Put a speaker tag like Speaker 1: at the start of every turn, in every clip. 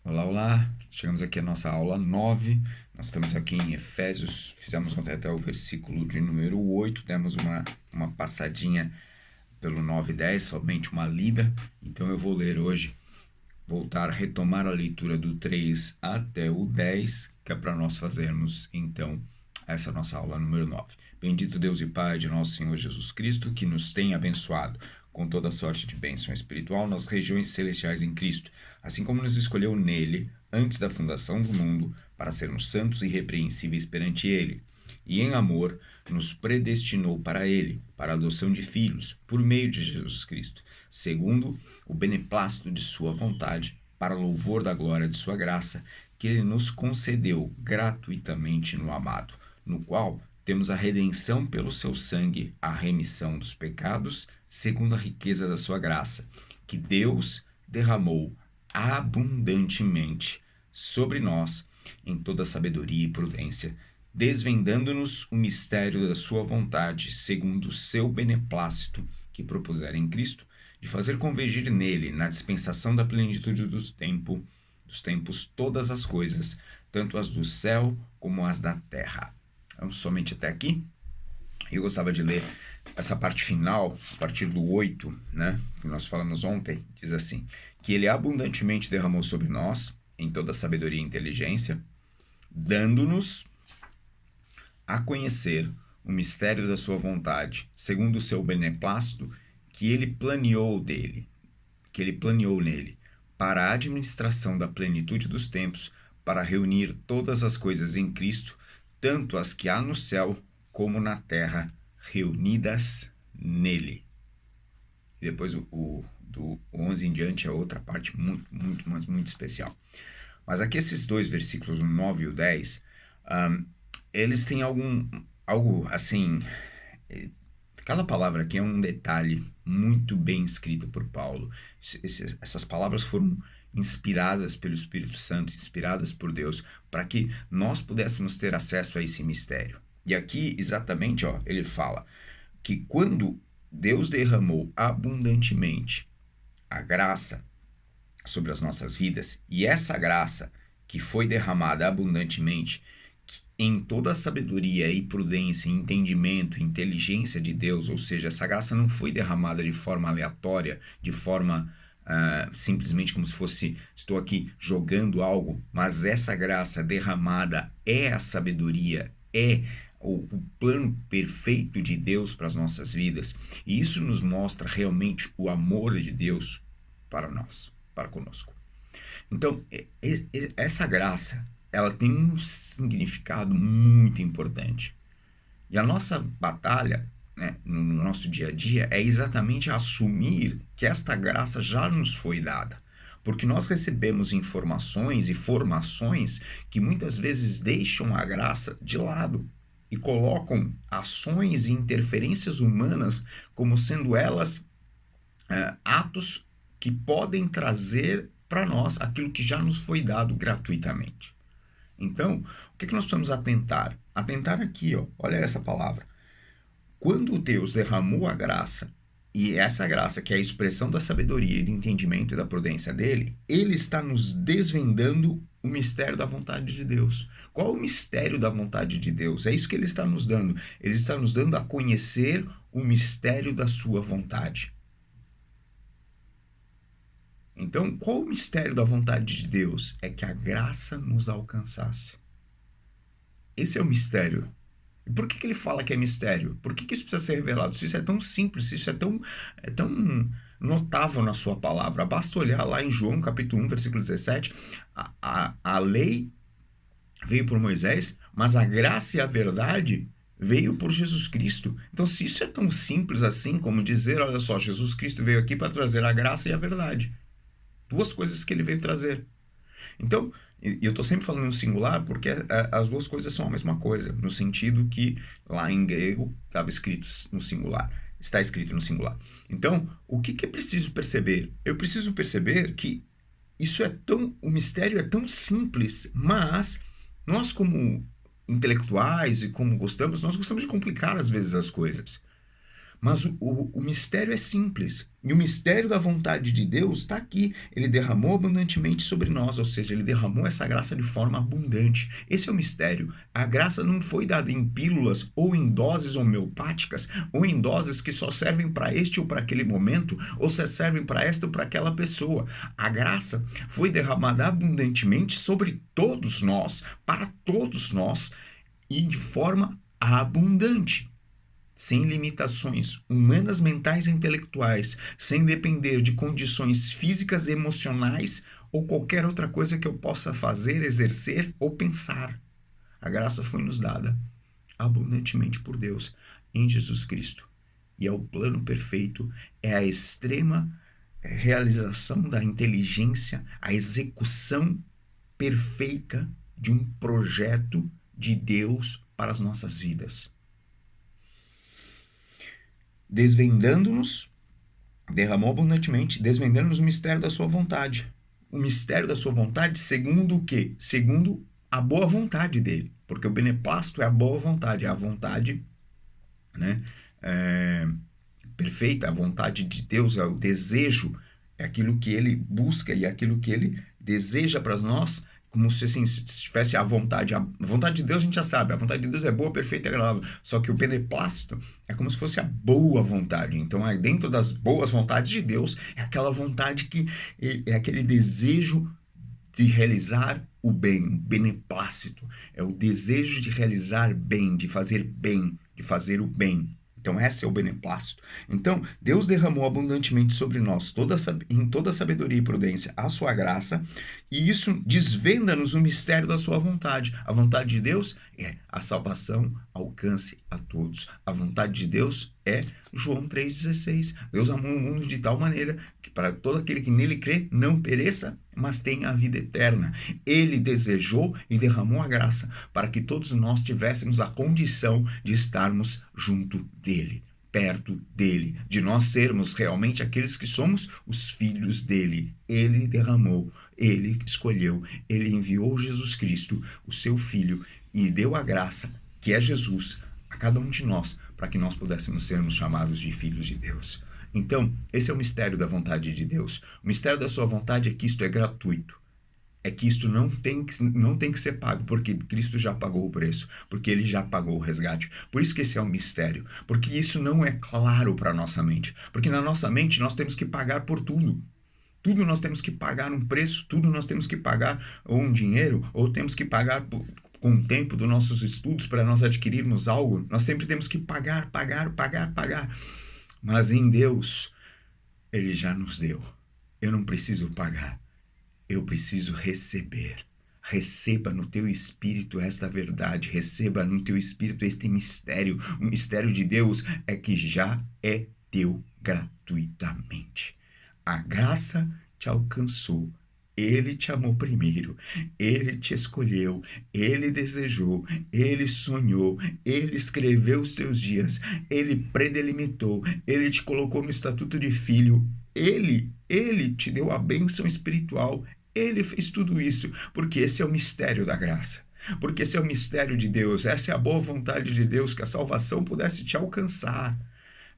Speaker 1: Olá, olá! Chegamos aqui à nossa aula 9. Nós estamos aqui em Efésios, fizemos ontem até o versículo de número 8, demos uma passadinha pelo 9 e 10, somente uma lida. Então eu vou ler hoje, voltar a retomar a leitura do 3 até o 10, que é para nós fazermos então essa nossa aula número 9. Bendito Deus e Pai de nosso Senhor Jesus Cristo, que nos tem abençoado com toda sorte de bênção espiritual nas regiões celestiais em Cristo, assim como nos escolheu nele, antes da fundação do mundo, para sermos santos e irrepreensíveis perante ele, e em amor nos predestinou para ele, para a adoção de filhos, por meio de Jesus Cristo, segundo o beneplácito de sua vontade, para louvor da glória de sua graça, que ele nos concedeu gratuitamente no amado, no qual temos a redenção pelo seu sangue, a remissão dos pecados, segundo a riqueza da sua graça, que Deus derramou abundantemente sobre nós em toda sabedoria e prudência, desvendando-nos o mistério da sua vontade, segundo o seu beneplácito que propusera em Cristo, de fazer convergir nele, na dispensação da plenitude dos tempos, todas as coisas, tanto as do céu como as da terra. Vamos somente até aqui. Eu gostava de ler essa parte final, a partir do 8, né, que nós falamos ontem, diz assim, que ele abundantemente derramou sobre nós, em toda sabedoria e inteligência, dando-nos a conhecer o mistério da sua vontade, segundo o seu beneplácito, que ele planeou nele, para a administração da plenitude dos tempos, para reunir todas as coisas em Cristo, tanto as que há no céu como na terra, reunidas nele. E depois do 11 em diante é outra parte muito especial. Mas aqui esses dois versículos, o 9 e o 10, eles têm algo assim... Cada palavra aqui é um detalhe muito bem escrito por Paulo. Essas palavras foram inspiradas pelo Espírito Santo, inspiradas por Deus, para que nós pudéssemos ter acesso a esse mistério. E aqui, exatamente, ele fala que quando Deus derramou abundantemente a graça sobre as nossas vidas, e essa graça que foi derramada abundantemente em toda a sabedoria e prudência, entendimento, inteligência de Deus, ou seja, essa graça não foi derramada de forma aleatória, de forma simplesmente como se fosse, estou aqui jogando algo, mas essa graça derramada é a sabedoria, é o plano perfeito de Deus para as nossas vidas, e isso nos mostra realmente o amor de Deus para nós, para conosco. Então, essa graça, ela tem um significado muito importante. E a nossa batalha, né, no nosso dia a dia, é exatamente assumir que esta graça já nos foi dada. Porque nós recebemos informações e formações que muitas vezes deixam a graça de lado e colocam ações e interferências humanas como sendo elas atos que podem trazer para nós aquilo que já nos foi dado gratuitamente. Então, o que nós precisamos atentar? Atentar aqui, olha essa palavra. Quando Deus derramou a graça, e essa graça que é a expressão da sabedoria, do entendimento e da prudência dele, ele está nos desvendando o mistério da vontade de Deus. Qual é o mistério da vontade de Deus? É isso que ele está nos dando. Ele está nos dando a conhecer o mistério da sua vontade. Então, qual o mistério da vontade de Deus? É que a graça nos alcançasse. Esse é o mistério. E por que ele fala que é mistério? Por que isso precisa ser revelado? Se isso é tão simples, se isso é tão notável na sua palavra, basta olhar lá em João capítulo 1, versículo 17, a lei veio por Moisés, mas a graça e a verdade veio por Jesus Cristo. Então, se isso é tão simples assim, como dizer, olha só, Jesus Cristo veio aqui para trazer a graça e a verdade. Duas coisas que ele veio trazer. Então, eu estou sempre falando no singular porque as duas coisas são a mesma coisa, no sentido que lá em grego estava escrito no singular, está escrito no singular. Então, o que é preciso perceber? Eu preciso perceber que o mistério é tão simples, mas nós como intelectuais e como nós gostamos de complicar às vezes as coisas. Mas o mistério é simples. E o mistério da vontade de Deus está aqui. Ele derramou abundantemente sobre nós, ou seja, ele derramou essa graça de forma abundante. Esse é o mistério. A graça não foi dada em pílulas ou em doses homeopáticas ou em doses que só servem para este ou para aquele momento ou só servem para esta ou para aquela pessoa. A graça foi derramada abundantemente sobre todos nós, para todos nós e de forma abundante. Sem limitações humanas, mentais e intelectuais, sem depender de condições físicas, emocionais ou qualquer outra coisa que eu possa fazer, exercer ou pensar. A graça foi nos dada abundantemente por Deus em Jesus Cristo. E é o plano perfeito, é a extrema realização da inteligência, a execução perfeita de um projeto de Deus para as nossas vidas. Desvendando-nos, derramou abundantemente, desvendando-nos o mistério da sua vontade. O mistério da sua vontade segundo o quê? Segundo a boa vontade dele. Porque o beneplácito é a boa vontade, é a vontade, né, perfeita, a vontade de Deus, é o desejo, é aquilo que ele busca e aquilo que ele deseja para nós, como se, assim, se tivesse a vontade. A vontade de Deus a gente já sabe, a vontade de Deus é boa, perfeita e agradável. Só que o beneplácito é como se fosse a boa vontade. Então, dentro das boas vontades de Deus, é aquela vontade que é aquele desejo de realizar o bem, o beneplácito. É o desejo de realizar bem, de fazer o bem. Então, esse é o beneplácito. Então, Deus derramou abundantemente sobre nós, em toda sabedoria e prudência, a sua graça, e isso desvenda-nos o mistério da sua vontade. A vontade de Deus é a salvação, alcance a todos. A vontade de Deus é João 3,16. Deus amou o mundo de tal maneira que para todo aquele que nele crê não pereça, mas tenha a vida eterna. Ele desejou e derramou a graça para que todos nós tivéssemos a condição de estarmos junto dele, perto dele, de nós sermos realmente aqueles que somos os filhos dele. Ele derramou, ele escolheu, ele enviou Jesus Cristo, o seu filho, e deu a graça, que é Jesus, a cada um de nós, para que nós pudéssemos sermos chamados de filhos de Deus. Então, esse é o mistério da vontade de Deus. O mistério da sua vontade é que isto é gratuito. É que isto não tem que ser pago, porque Cristo já pagou o preço, porque ele já pagou o resgate. Por isso que esse é um mistério, porque isso não é claro para a nossa mente. Porque na nossa mente nós temos que pagar por tudo. Tudo nós temos que pagar um preço, tudo nós temos que pagar ou um dinheiro, ou temos que pagar com o tempo dos nossos estudos para nós adquirirmos algo. Nós sempre temos que pagar. Mas em Deus, ele já nos deu. Eu não preciso pagar. Eu preciso receber. Receba no teu espírito esta verdade. Receba no teu espírito este mistério. O mistério de Deus é que já é teu gratuitamente. A graça te alcançou. Ele te amou primeiro, ele te escolheu, ele desejou, ele sonhou, ele escreveu os teus dias, ele predelimitou, ele te colocou no estatuto de filho, ele te deu a bênção espiritual, ele fez tudo isso, porque esse é o mistério da graça. Porque esse é o mistério de Deus, essa é a boa vontade de Deus, que a salvação pudesse te alcançar.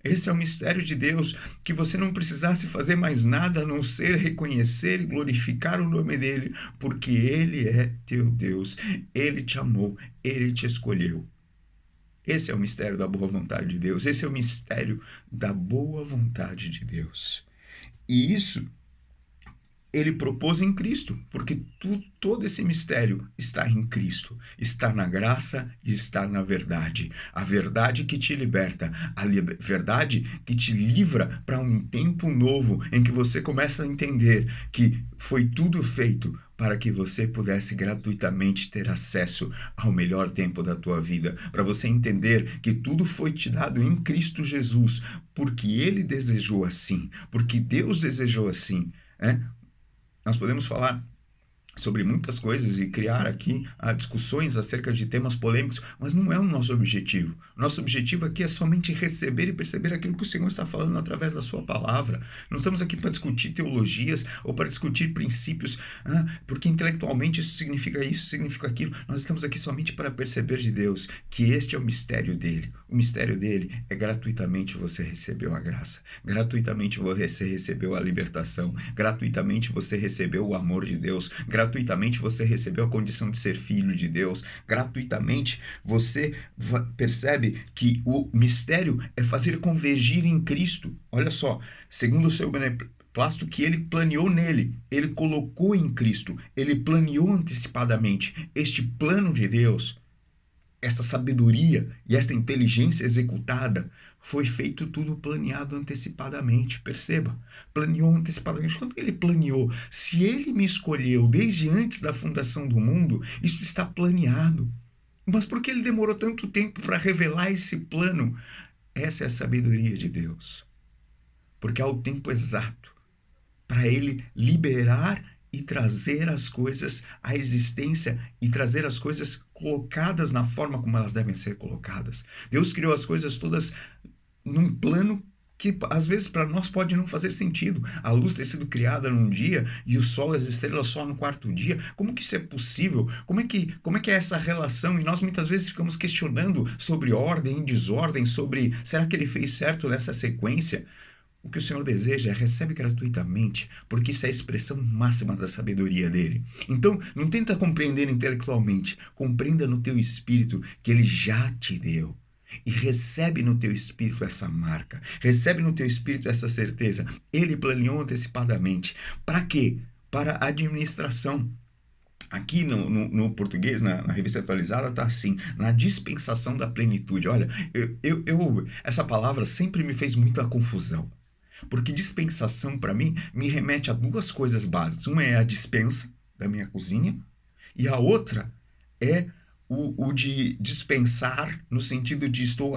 Speaker 1: Esse é o mistério de Deus, que você não precisasse fazer mais nada a não ser reconhecer e glorificar o nome dele, porque ele é teu Deus, ele te amou, ele te escolheu. Esse é o mistério da boa vontade de Deus, esse é o mistério da boa vontade de Deus. E isso ele propôs em Cristo, porque todo esse mistério está em Cristo, está na graça e está na verdade. A verdade que te liberta, a verdade que te livra para um tempo novo em que você começa a entender que foi tudo feito para que você pudesse gratuitamente ter acesso ao melhor tempo da tua vida, para você entender que tudo foi te dado em Cristo Jesus, porque ele desejou assim, porque Deus desejou assim, né? Nós podemos falar sobre muitas coisas e criar aqui discussões acerca de temas polêmicos, mas não é o nosso objetivo. Nosso objetivo aqui é somente receber e perceber aquilo que o Senhor está falando através da sua palavra. Não estamos aqui para discutir teologias ou para discutir princípios, porque intelectualmente isso, significa aquilo. Nós estamos aqui somente para perceber de Deus que este é o mistério dele. O mistério dele é gratuitamente você recebeu a graça, gratuitamente você recebeu a libertação, gratuitamente você recebeu o amor de Deus, gratuitamente você recebeu a condição de ser filho de Deus, gratuitamente você percebe que o mistério é fazer convergir em Cristo. Olha só, segundo o seu beneplácito que ele planeou nele, ele colocou em Cristo, ele planeou antecipadamente. Este plano de Deus, esta sabedoria e esta inteligência executada, foi feito tudo planeado antecipadamente, perceba, planeou antecipadamente. Quando ele planeou, se ele me escolheu desde antes da fundação do mundo, isso está planeado. Mas por que ele demorou tanto tempo para revelar esse plano? Essa é a sabedoria de Deus. Porque há o tempo exato para ele liberar e trazer as coisas à existência e trazer as coisas colocadas na forma como elas devem ser colocadas. Deus criou as coisas todas num plano que às vezes para nós pode não fazer sentido. A luz ter sido criada num dia e o sol e as estrelas só no quarto dia. Como que isso é possível? Como é que é essa relação? E nós muitas vezes ficamos questionando sobre ordem e desordem, sobre será que ele fez certo nessa sequência? O que o Senhor deseja é recebe gratuitamente, porque isso é a expressão máxima da sabedoria dele. Então, não tenta compreender intelectualmente, compreenda no teu espírito que ele já te deu. E recebe no teu espírito essa marca, recebe no teu espírito essa certeza. Ele planeou antecipadamente. Para quê? Para a administração. Aqui no português, na revista atualizada, está assim, na dispensação da plenitude. Olha, essa palavra sempre me fez muita confusão. Porque dispensação, para mim, me remete a duas coisas básicas. Uma é a dispensa da minha cozinha e a outra é o de dispensar no sentido de estou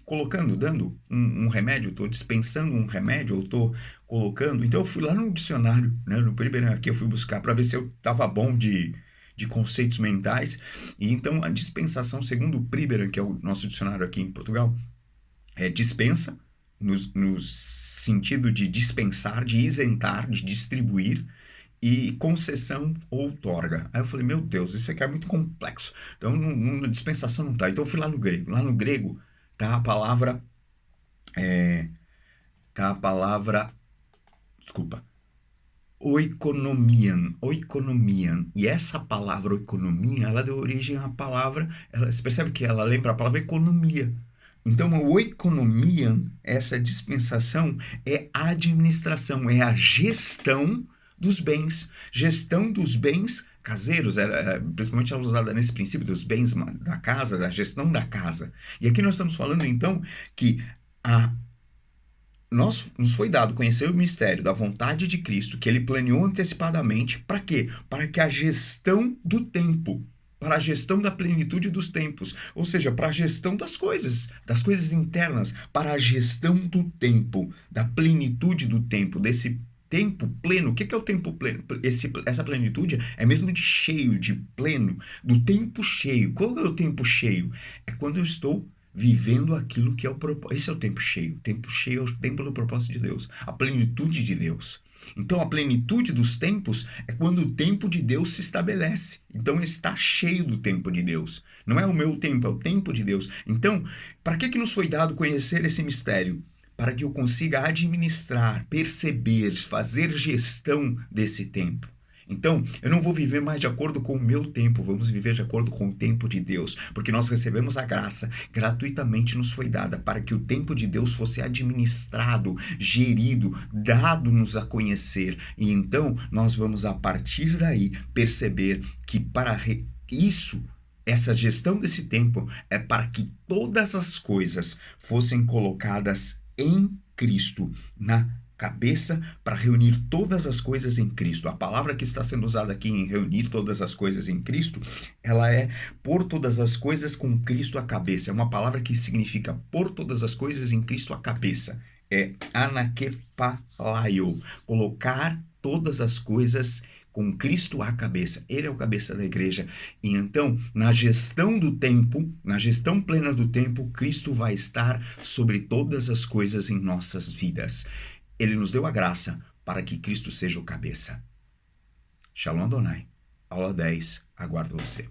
Speaker 1: colocando, dando um remédio, estou dispensando um remédio, ou estou colocando. Então eu fui lá no dicionário, né, no primeiro aqui eu fui buscar para ver se eu estava bom de conceitos mentais. E então a dispensação, segundo o Priberan, que é o nosso dicionário aqui em Portugal, é dispensa, no sentido de dispensar, de isentar, de distribuir, e concessão ou outorga. Aí eu falei, meu Deus, isso aqui é muito complexo. Então, na dispensação não está. Então eu fui lá no grego. Lá no grego tá a palavra... Desculpa. Oikonomian. E essa palavra oikonomia, ela deu origem à palavra... Você percebe que ela lembra a palavra economia. Então, a oikonomia, essa dispensação, é a administração, é a gestão dos bens. Gestão dos bens caseiros, principalmente ela usada nesse princípio dos bens da casa, da gestão da casa. E aqui nós estamos falando, então, que nos foi dado conhecer o mistério da vontade de Cristo, que ele planeou antecipadamente. Para quê? Para que a gestão do tempo, para a gestão da plenitude dos tempos, ou seja, para a gestão das coisas internas, para a gestão do tempo, da plenitude do tempo, desse tempo pleno. O que é o tempo pleno? Essa plenitude é mesmo de cheio, de pleno, do tempo cheio. Qual é o tempo cheio? É quando eu estou vivendo aquilo que é o propósito. Esse é o tempo cheio. O tempo cheio é o tempo do propósito de Deus, a plenitude de Deus. Então, a plenitude dos tempos é quando o tempo de Deus se estabelece. Então, está cheio do tempo de Deus. Não é o meu tempo, é o tempo de Deus. Então, para que nos foi dado conhecer esse mistério? Para que eu consiga administrar, perceber, fazer gestão desse tempo. Então, eu não vou viver mais de acordo com o meu tempo, vamos viver de acordo com o tempo de Deus, porque nós recebemos a graça, gratuitamente nos foi dada, para que o tempo de Deus fosse administrado, gerido, dado-nos a conhecer. E então, nós vamos, a partir daí, perceber que para isso, essa gestão desse tempo é para que todas as coisas fossem colocadas em Cristo, na cabeça, para reunir todas as coisas em Cristo. A palavra que está sendo usada aqui em reunir todas as coisas em Cristo, ela é pôr todas as coisas com Cristo à cabeça. É uma palavra que significa pôr todas as coisas em Cristo à cabeça. É anakepalaio, colocar todas as coisas com Cristo à cabeça. Ele é o cabeça da igreja. E então, na gestão do tempo, na gestão plena do tempo, Cristo vai estar sobre todas as coisas em nossas vidas. Ele nos deu a graça para que Cristo seja o cabeça. Shalom Adonai. Aula 10. Aguardo você.